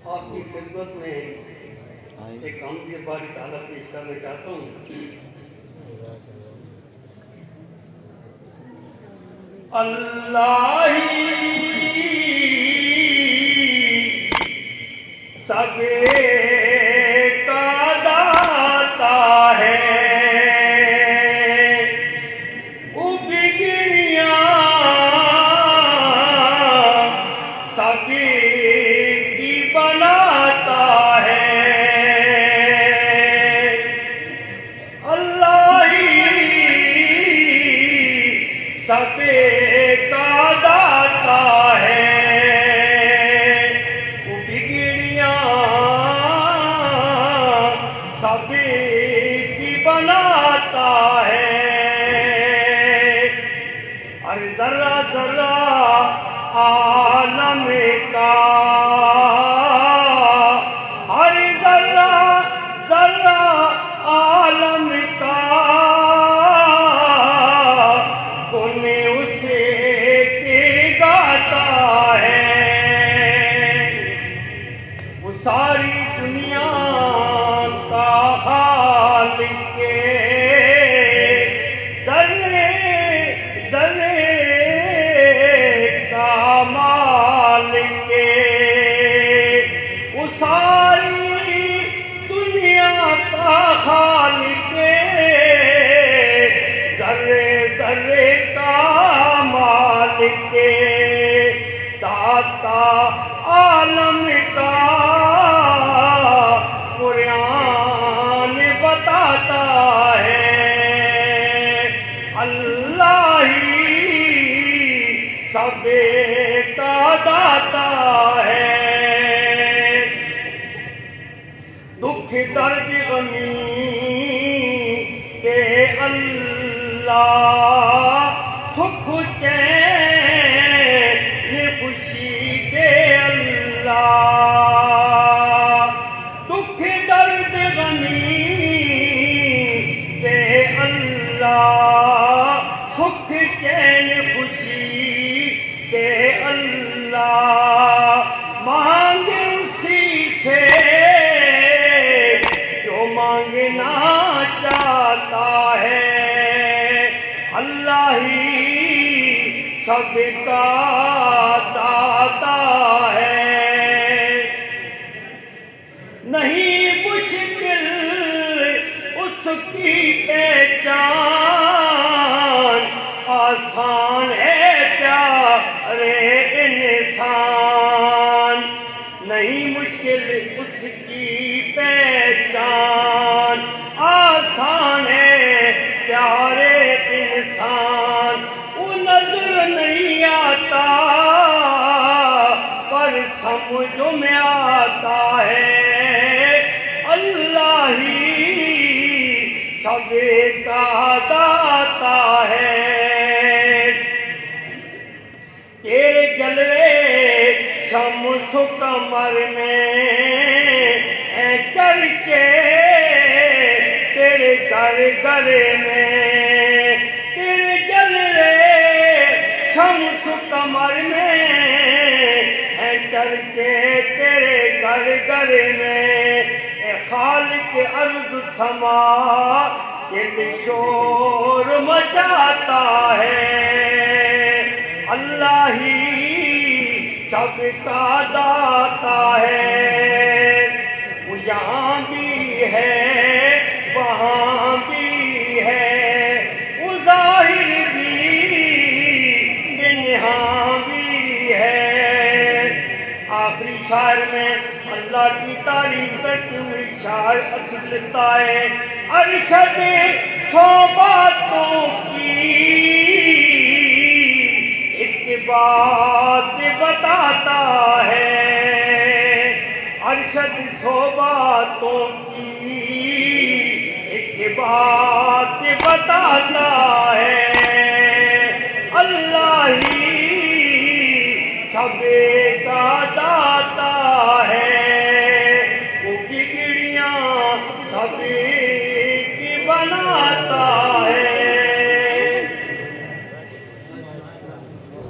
آپ کی خدمت میں ایک کام کی باری تعالیٰ پیش کرنا چاہتا ہوں۔ اللہ ہی سب کا داتا ہے، وہ بگڑیاں سب کی بناتا ہے۔ اللہ ہی سب کا داتا ہے، وہ بگڑیاں سب کی بناتا ہے۔ اور ذرہ ذرہ عالم کا، ہر ذرہ ذرہ عالم کا کون اسے کے گاتا ہے۔ وہ ساری دنیا کا خالق ذرے ذرے کا مالک، وہ ساری دنیا کا خالق ذرے ذرے کا مالک، داتا عالم کا قرآن بتاتا ہے۔ اللہ ہی سب کا داتا ہے۔ دکھ درد غمی کے اللہ، سکھ چین خوشی کے اللہ، دکھ درد غمی کے اللہ، سکھ چین خوشی کے اللہ، مانگ اسی سے جو مانگنا چاہتا ہے۔ اللہ ہی سب کا داتا ہے۔ نہیں مشکل اس کی پہچان، آسان ہے پیارے انسان۔ نہیں مشکل اس کی پہچان، آسان ہے پیارے انسان۔ وہ نظر نہیں آتا پر سمجھ میں آتا ہے۔ اللہ ہی سب کا داتا ہے۔ تیرے جلوے شمس و قمر میں اے چرچے، تیرے گھر گھر میں تیرے جلوے شمس و قمر میں اے چرچے، تیرے گھر گھر میں اے خالق ارض سما، دل شور مچاتا ہے۔ اللہ ہی سب کا داتا ہے۔ وہ یہاں بھی ہے وہاں بھی ہے، وہ ظاہر بھی نہاں بھی ہے۔ آخری شعر میں اللہ کی تعریف کرتے ہوئے شاعر اصل لیتا ہے، ارشد سو باتوں کی ایک بات بتاتا ہے۔ ارشد سو باتوں کی ایک بات بتاتا ہے۔ اللہ ہی سب کا داتا